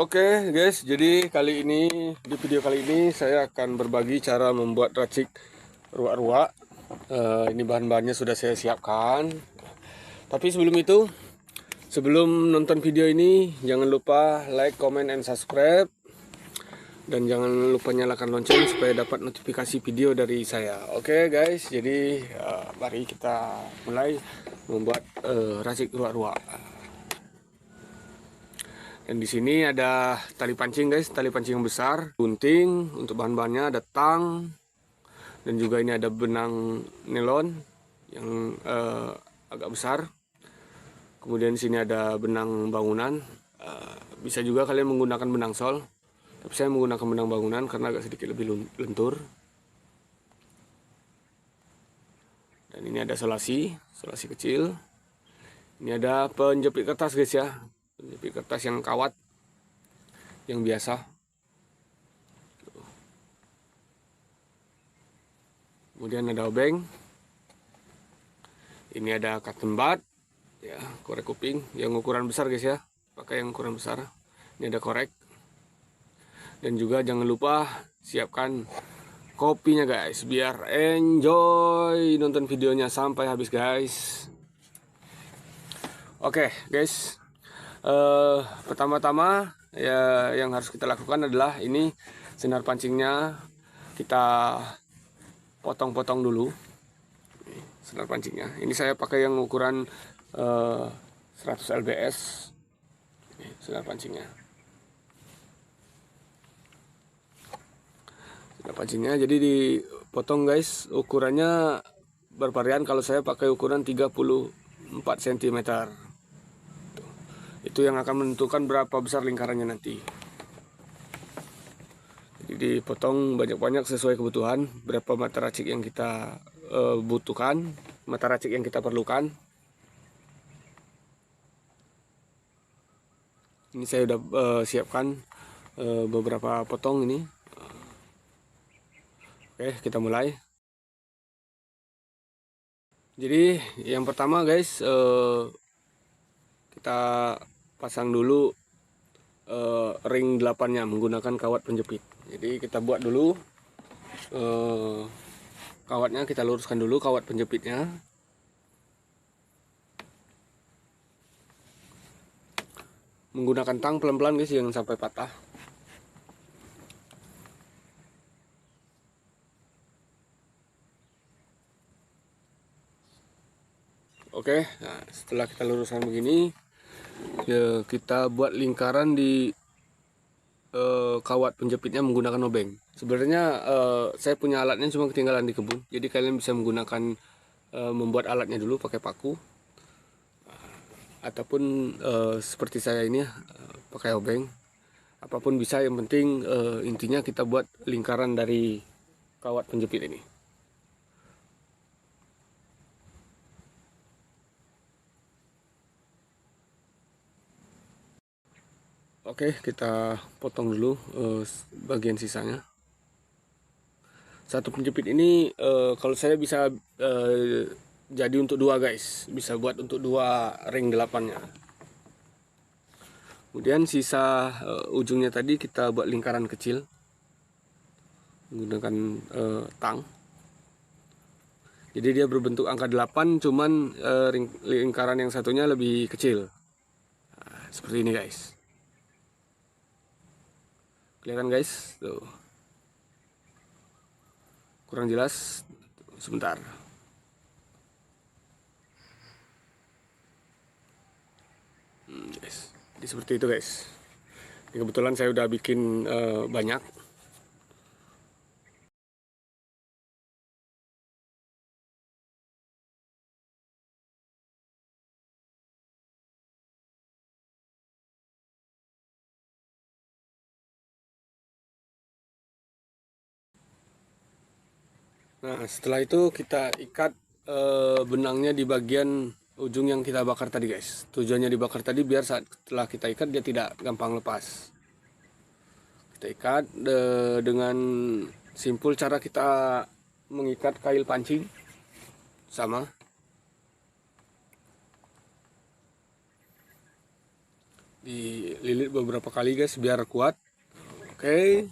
Oke guys, jadi di video kali ini saya akan berbagi cara membuat racik ruak-ruak. Ini bahan-bahannya sudah saya siapkan. Tapi sebelum nonton video ini, jangan lupa like, comment, and subscribe. Dan jangan lupa nyalakan lonceng supaya dapat notifikasi video dari saya. Oke guys, jadi mari kita mulai membuat racik ruak-ruak. Dan di sini ada tali pancing guys, tali pancing yang besar, gunting, untuk bahan-bahannya ada tang, dan juga ini ada benang nelon yang agak besar. Kemudian di sini ada benang bangunan. Bisa juga kalian menggunakan benang sol, tapi saya menggunakan benang bangunan karena agak sedikit lebih lentur. Dan ini ada solasi kecil. Ini ada penjepit kertas guys ya. Penjepit kertas yang kawat, yang biasa. Kemudian ada obeng. Ini ada cotton bud, ya, korek kuping yang ukuran besar guys ya. Pakai yang ukuran besar. Ini ada korek. Dan juga jangan lupa siapkan kopinya guys, biar enjoy nonton videonya sampai habis guys. Oke guys. Pertama-tama ya yang harus kita lakukan adalah ini senar pancingnya kita potong-potong dulu. Senar pancingnya ini saya pakai yang ukuran 100 lbs. Ini senar pancingnya. Senar pancingnya jadi dipotong guys, ukurannya bervarian. Kalau saya pakai ukuran 34 cm. Itu yang akan menentukan berapa besar lingkarannya nanti. Jadi dipotong banyak-banyak sesuai kebutuhan, berapa mata racik yang kita butuhkan, mata racik yang kita perlukan. Ini saya udah siapkan beberapa potong ini. Oke, kita mulai. Jadi yang pertama guys, kita pasang dulu ring 8-nya menggunakan kawat penjepit. Jadi kita buat dulu kawatnya, kita luruskan dulu kawat penjepitnya. Menggunakan tang pelan-pelan guys, jangan sampai patah. Oke, nah setelah kita luruskan begini, ya, kita buat lingkaran di kawat penjepitnya menggunakan obeng. Sebenarnya saya punya alatnya cuma ketinggalan di kebun, jadi kalian bisa menggunakan membuat alatnya dulu pakai paku, ataupun seperti saya ini pakai obeng. Apapun bisa, yang penting intinya kita buat lingkaran dari kawat penjepit ini. Oke, kita potong dulu bagian sisanya. Satu penjepit ini kalau saya bisa jadi untuk dua guys, bisa buat untuk 2 ring 8-nya. Kemudian sisa ujungnya tadi kita buat lingkaran kecil menggunakan tang. Jadi dia berbentuk angka 8, cuman lingkaran yang satunya lebih kecil. Nah, seperti ini guys. Kelihatan guys? Tuh. Kurang jelas? Sebentar. Guys. Jadi seperti itu guys. Ini kebetulan saya udah bikin banyak. Nah, setelah itu kita ikat benangnya di bagian ujung yang kita bakar tadi guys. Tujuannya dibakar tadi biar setelah kita ikat dia tidak gampang lepas. Kita ikat dengan simpul cara kita mengikat kail pancing. Sama. Dililit beberapa kali guys biar kuat. Oke.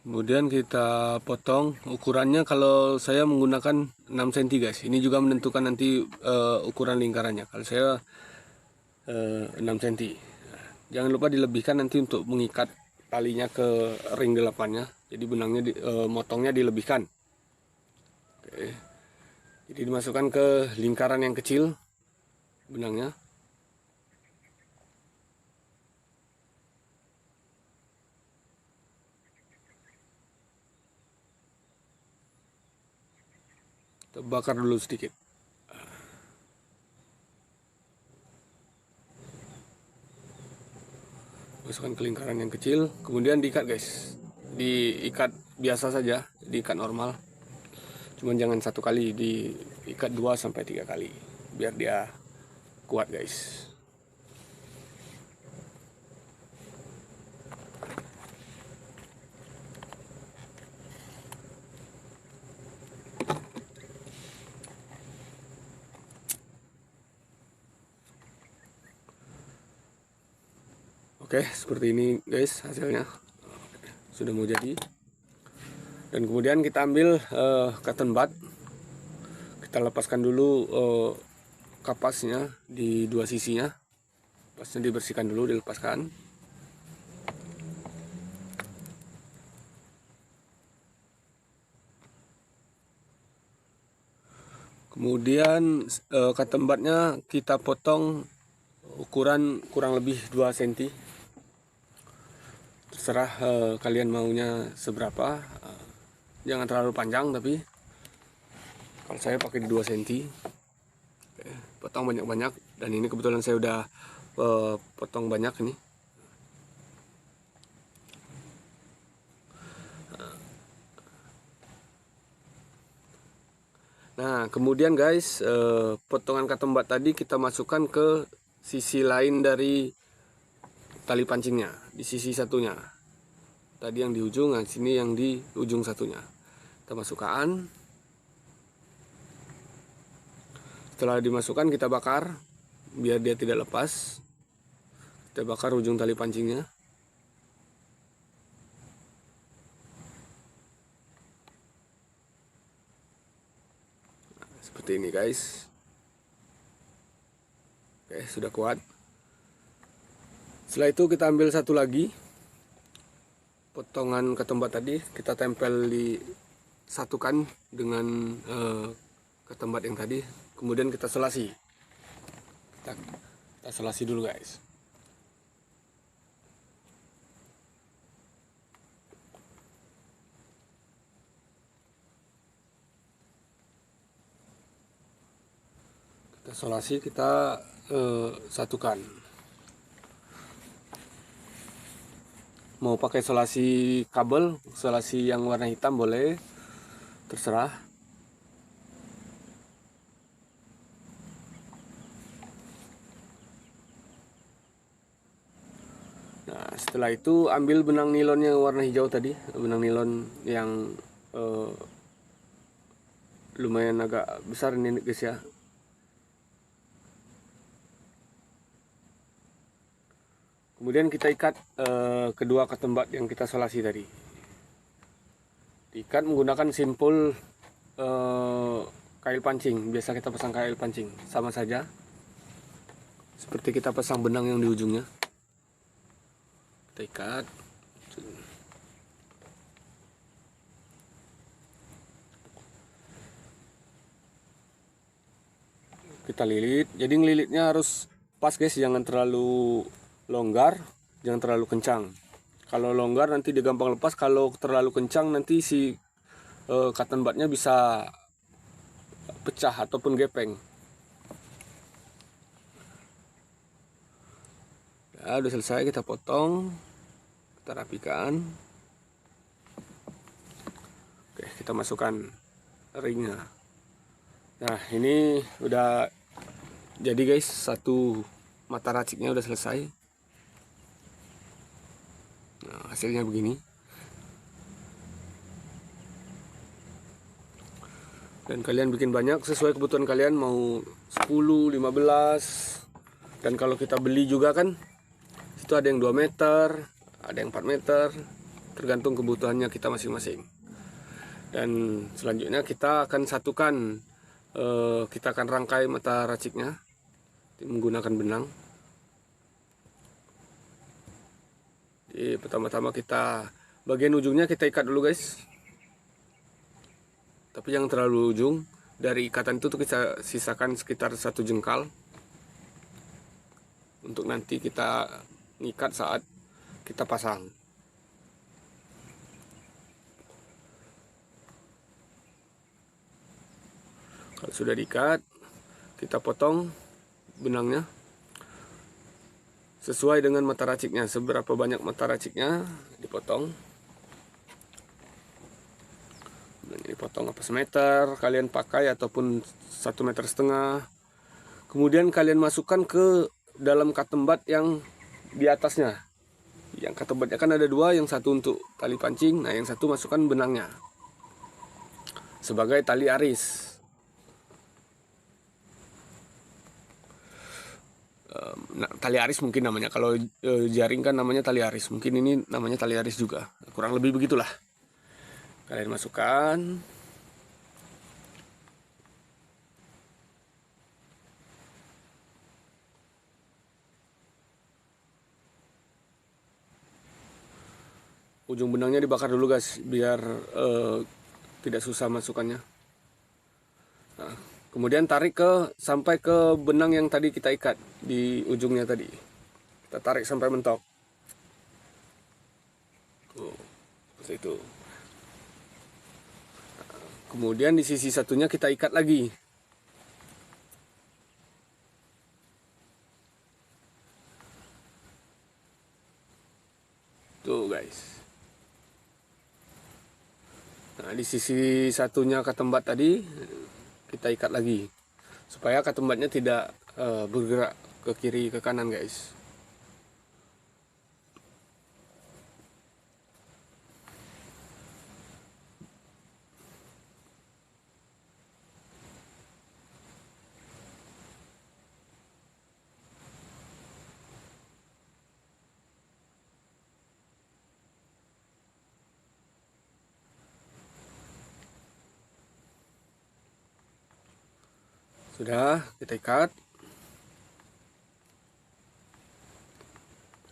Kemudian kita potong ukurannya, kalau saya menggunakan 6 cm guys. Ini juga menentukan nanti ukuran lingkarannya. Kalau saya 6 cm. Jangan lupa dilebihkan nanti untuk mengikat talinya ke ring delapannya. Jadi benangnya motongnya dilebihkan. Oke. Jadi dimasukkan ke lingkaran yang kecil benangnya. Kita bakar dulu sedikit. Masukkan ke lingkaran yang kecil, kemudian diikat guys. Diikat biasa saja, diikat normal. Cuman jangan satu kali, diikat 2-3 kali biar dia kuat guys. Oke, seperti ini guys hasilnya. Sudah mau jadi. Dan kemudian kita ambil cotton bud. Kita lepaskan dulu kapasnya di dua sisinya. Kapasnya dibersihkan dulu, dilepaskan. Kemudian cotton budnya kita potong ukuran kurang lebih 2 cm. Terserah kalian maunya seberapa. Jangan terlalu panjang, tapi kalau saya pakai di 2 cm. Oke, potong banyak-banyak. Dan ini kebetulan saya udah potong banyak ini. Nah, kemudian guys, potongan cotton bud tadi kita masukkan ke sisi lain dari tali pancingnya, di sisi satunya. Tadi yang di ujung, nah sini yang di ujung satunya. Kita masukkan. Setelah dimasukkan kita bakar biar dia tidak lepas. Kita bakar ujung tali pancingnya. Nah, seperti ini guys. Oke, sudah kuat. Setelah itu kita ambil satu lagi potongan cotton bud tadi, kita tempel, disatukan dengan cotton bud yang tadi. Kemudian kita selasi. Kita selasi dulu guys. Kita selasi, kita satukan. Mau pakai selasi kabel, selasi yang warna hitam boleh, terserah. Nah, setelah itu ambil benang nilon yang warna hijau tadi, benang nilon yang lumayan agak besar ini guys ya. Kemudian kita ikat kedua cotton bud yang kita selasi tadi. Diikat menggunakan simpul kail pancing. Biasa kita pasang kail pancing, sama saja seperti kita pasang benang yang di ujungnya. Kita ikat. Kita lilit. Jadi ngelilitnya harus pas guys, jangan terlalu longgar, jangan terlalu kencang. Kalau longgar nanti dia gampang lepas, kalau terlalu kencang nanti si cotton budnya bisa pecah ataupun gepeng. Ya, udah selesai, kita potong, kita rapikan. Oke, kita masukkan ringnya. Nah, ini udah jadi guys, satu mata raciknya udah selesai. Nah, hasilnya begini. Dan kalian bikin banyak sesuai kebutuhan kalian, mau 10, 15. Dan kalau kita beli juga kan, itu ada yang 2 meter, ada yang 4 meter, tergantung kebutuhannya kita masing-masing. Dan selanjutnya kita akan satukan, kita akan rangkai mata raciknya menggunakan benang. Jadi pertama-tama kita bagian ujungnya kita ikat dulu guys. Tapi jangan terlalu ujung. Dari ikatan itu tuh kita sisakan sekitar 1 jengkal untuk nanti kita ngikat saat kita pasang. Kalau sudah diikat, kita potong benangnya sesuai dengan mata raciknya. Seberapa banyak mata raciknya dipotong. Ini potong apa, semeter kalian pakai ataupun 1,5 meter. Kemudian kalian masukkan ke dalam katembat yang di atasnya. Yang katembatnya kan ada 2, yang satu untuk tali pancing, nah yang satu masukkan benangnya sebagai tali aris. Nah, tali aris mungkin namanya, kalau jaring kan namanya tali aris, mungkin ini namanya tali aris juga, kurang lebih begitulah. Kalian masukkan. Ujung benangnya dibakar dulu guys, biar tidak susah masukannya. Nah, kemudian tarik sampai ke benang yang tadi kita ikat di ujungnya tadi. Kita tarik sampai mentok. Seperti itu. Kemudian di sisi satunya kita ikat lagi. Tuh guys. Nah, di sisi satunya katembat tadi kita ikat lagi supaya katembatnya tidak bergerak ke kiri ke kanan guys. Sudah, kita ikat.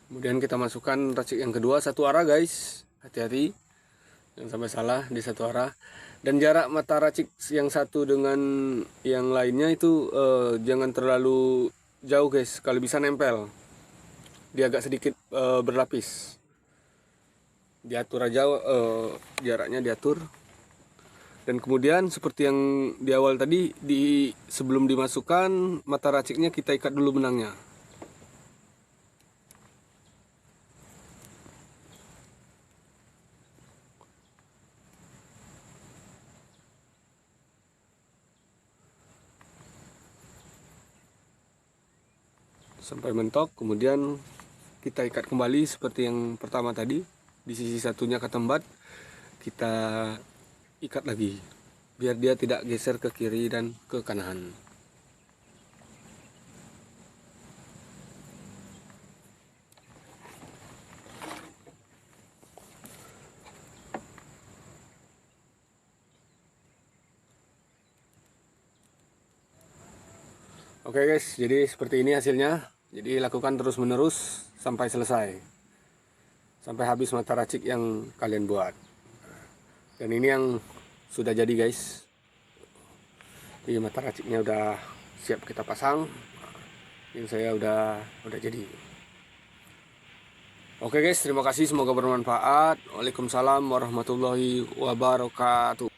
Kemudian kita masukkan racik yang kedua, satu arah guys. Hati-hati, jangan sampai salah di satu arah. Dan jarak mata racik yang satu dengan yang lainnya itu jangan terlalu jauh guys. Kalau bisa nempel, dia agak sedikit berlapis. Diatur aja jaraknya, diatur. Dan kemudian seperti yang di awal tadi, sebelum dimasukkan mata raciknya kita ikat dulu benangnya. Sampai mentok, kemudian kita ikat kembali seperti yang pertama tadi. Di sisi satunya ketembat, kita ikat lagi biar dia tidak geser ke kiri dan ke kanan. Oke guys, jadi seperti ini hasilnya. Jadi lakukan terus menerus sampai selesai, sampai habis mata racik yang kalian buat. Dan ini yang sudah jadi guys. Jadi mata raciknya udah siap kita pasang. Yang saya udah jadi. Oke guys, terima kasih, semoga bermanfaat. Waalaikumsalam warahmatullahi wabarakatuh.